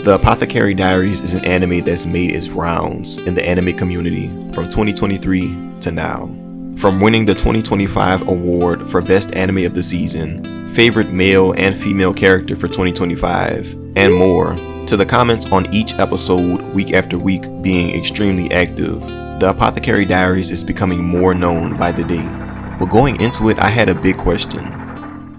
The Apothecary Diaries is an anime that's made its rounds in the anime community from 2023 to now. From winning the 2025 award for Best Anime of the Season, Favorite Male and Female Character for 2025, and more, to the comments on each episode week after week being extremely active, the Apothecary Diaries is becoming more known by the day. But going into it, I had a big question.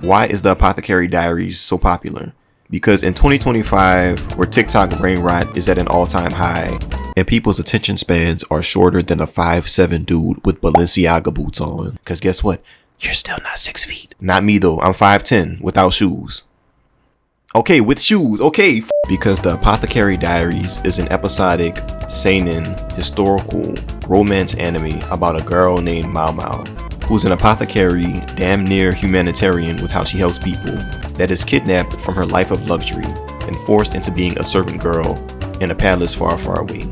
Why is the Apothecary Diaries so popular? Because in 2025, where TikTok brain rot is at an all-time high, and people's attention spans are shorter than a 5'7" dude with Balenciaga boots on. Because guess what? You're still not 6 feet. Not me though, I'm 5'10" without shoes. Okay, with shoes, okay. Because the Apothecary Diaries is an episodic, seinen, historical, romance anime about a girl named Maomao, who's an apothecary, damn near humanitarian with how she helps people, that is kidnapped from her life of luxury and forced into being a servant girl in a palace far, far away.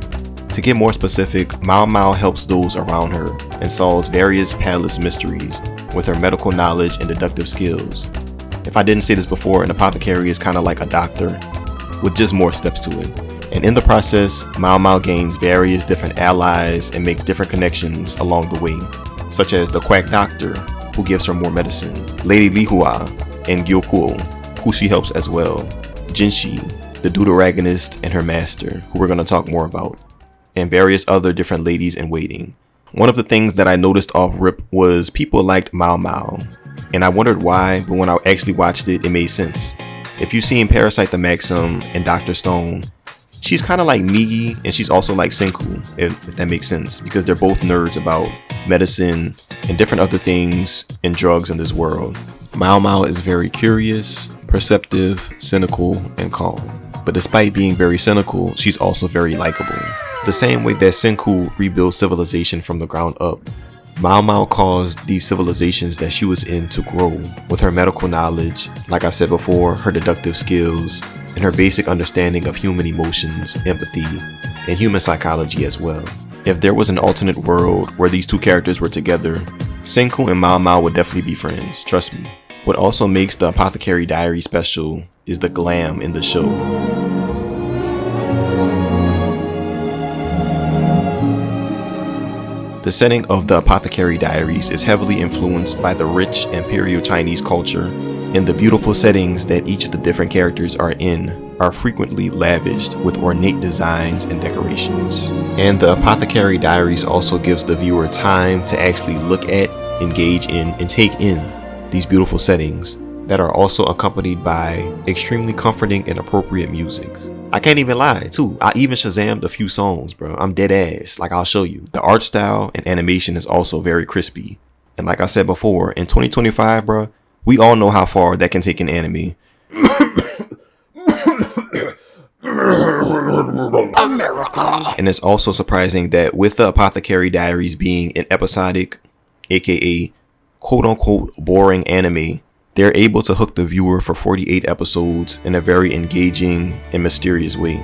To get more specific, Maomao helps those around her and solves various palace mysteries with her medical knowledge and deductive skills. If I didn't say this before, an apothecary is kind of like a doctor, with just more steps to it. And in the process, Maomao gains various different allies and makes different connections along the way, such as the Quack Doctor, who gives her more medicine, Lady Lihua, and Gyokul, who she helps as well, Jinshi, the deuteragonist, and her master, who we're going to talk more about, and various other different ladies in waiting. One of the things that I noticed off rip was people liked Maomao, and I wondered why, but when I actually watched it, it made sense. If you've seen Parasite the Maxim and Dr. Stone, she's kind of like Migi, and she's also like Senku, if that makes sense, because they're both nerds about medicine and different other things and drugs in this world. Maomao is very curious, perceptive, cynical, and calm. But despite being very cynical, she's also very likable. The same way that Senku rebuilds civilization from the ground up, Maomao caused these civilizations that she was in to grow with her medical knowledge, like I said before, her deductive skills, and her basic understanding of human emotions, empathy, and human psychology as well. If there was an alternate world where these two characters were together, Senku and Maomao would definitely be friends, trust me. What also makes the Apothecary Diaries special is the glam in the show. The setting of the Apothecary Diaries is heavily influenced by the rich imperial Chinese culture, and the beautiful settings that each of the different characters are in are frequently lavished with ornate designs and decorations. And the Apothecary Diaries also gives the viewer time to actually look at, engage in, and take in these beautiful settings that are also accompanied by extremely comforting and appropriate music. I can't even lie too, I even Shazammed a few songs, bro. I'm dead ass, like I'll show you. The art style and animation is also very crispy. And like I said before, in 2025, bro, we all know how far that can take an anime. And it's also surprising that with the Apothecary Diaries being an episodic, aka quote-unquote boring anime, they're able to hook the viewer for 48 episodes in a very engaging and mysterious way.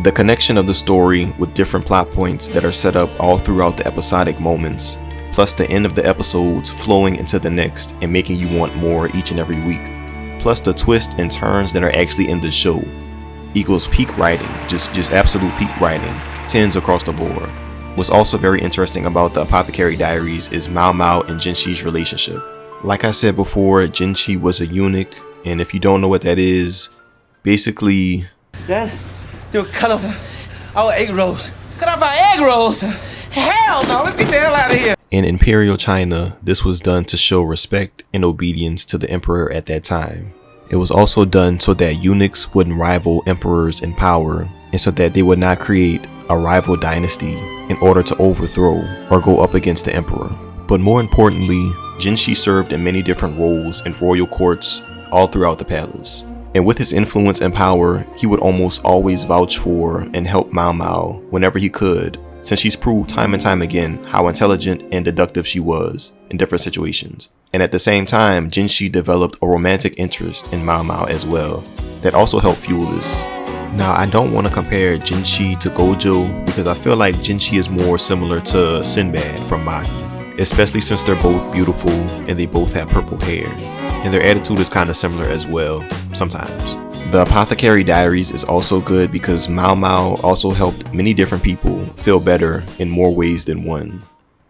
The connection of the story with different plot points that are set up all throughout the episodic moments, plus the end of the episodes flowing into the next and making you want more each and every week, plus the twists and turns that are actually in the show, equals peak writing, just absolute peak writing, 10s across the board. What's also very interesting about the Apothecary Diaries is Maomao and Jinshi's relationship. Like I said before, Jinshi was a eunuch, and if you don't know what that is, basically... Dad, they were cut off our egg rolls. Cut off our egg rolls? Hell no, let's get the hell out of here. In Imperial China, this was done to show respect and obedience to the emperor at that time. It was also done so that eunuchs wouldn't rival emperors in power, and so that they would not create a rival dynasty in order to overthrow or go up against the emperor. But more importantly, Jinshi served in many different roles in royal courts all throughout the palace. And with his influence and power, he would almost always vouch for and help Maomao whenever he could, since she's proved time and time again how intelligent and deductive she was in different situations. And at the same time, Jinshi developed a romantic interest in Maomao as well that also helped fuel this. Now, I don't want to compare Jinshi to Gojo because I feel like Jinshi is more similar to Sinbad from Maki, especially since they're both beautiful and they both have purple hair, and their attitude is kind of similar as well sometimes. The Apothecary Diaries is also good because Maomao also helped many different people feel better in more ways than one.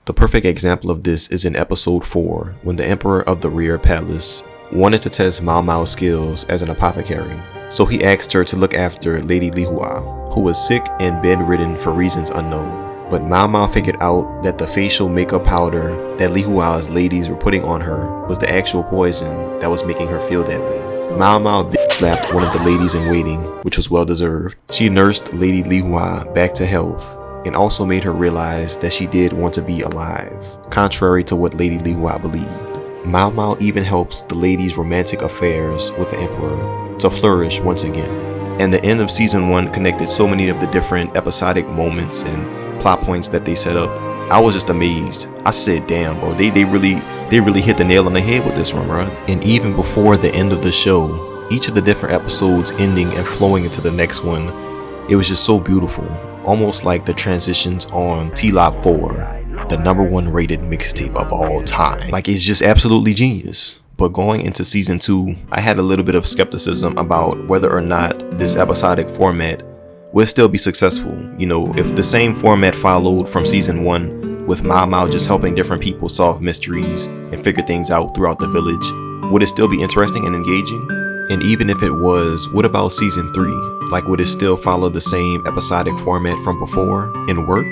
The perfect example of this is in episode 4 when the Emperor of the Rear Palace wanted to test Maomao's skills as an apothecary. So he asked her to look after Lady Lihua, who was sick and bedridden for reasons unknown. But Maomao figured out that the facial makeup powder that Lihua's ladies were putting on her was the actual poison that was making her feel that way. Maomao slapped one of the ladies in waiting, which was well deserved. She nursed Lady Lihua back to health and also made her realize that she did want to be alive, contrary to what Lady Lihua believed. Maomao even helps the ladies' romantic affairs with the Emperor to flourish once again. And the end of season 1 connected so many of the different episodic moments and plot points that they set up. I was just amazed. I said, damn, bro, they really hit the nail on the head with this one, bro. And even before the end of the show, each of the different episodes ending and flowing into the next one, it was just so beautiful. Almost like the transitions on T-Lop 4, the #1 rated mixtape of all time. Like, it's just absolutely genius. But going into season 2, I had a little bit of skepticism about whether or not this episodic format would still be successful. You know, if the same format followed from season 1, with Maomao just helping different people solve mysteries and figure things out throughout the village, would it still be interesting and engaging? And even if it was, what about season 3? Like, would it still follow the same episodic format from before and work?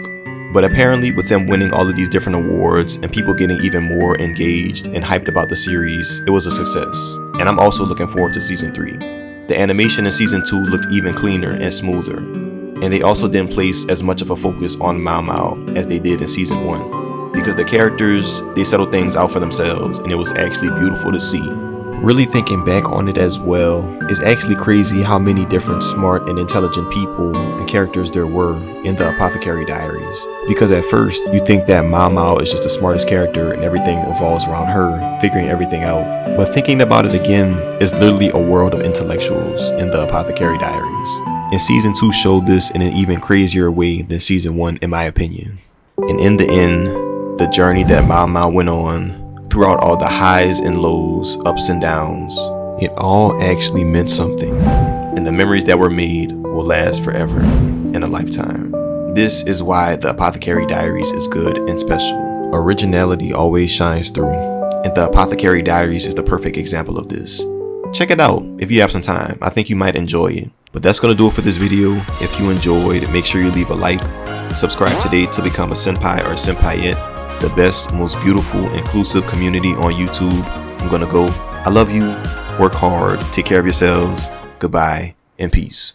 But apparently with them winning all of these different awards and people getting even more engaged and hyped about the series, it was a success. And I'm also looking forward to season 3. The animation in season 2 looked even cleaner and smoother. And they also didn't place as much of a focus on Maomao as they did in season 1. Because the characters, they settled things out for themselves and it was actually beautiful to see. Really thinking back on it as well, it's actually crazy how many different smart and intelligent people and characters there were in the Apothecary Diaries. Because at first, you think that Maomao is just the smartest character and everything revolves around her, figuring everything out. But thinking about it again, it's literally a world of intellectuals in the Apothecary Diaries. And season 2 showed this in an even crazier way than season 1 in my opinion. And in the end, the journey that Maomao went on, throughout all the highs and lows, ups and downs, it all actually meant something. And the memories that were made will last forever and a lifetime. This is why the Apothecary Diaries is good and special. Originality always shines through, and the Apothecary Diaries is the perfect example of this. Check it out if you have some time. I think you might enjoy it. But that's gonna do it for this video. If you enjoyed, make sure you leave a like, subscribe today to become a senpai or senpaiette. The best, most beautiful, inclusive community on YouTube. I'm gonna go. I love you. Work hard. Take care of yourselves. Goodbye and peace.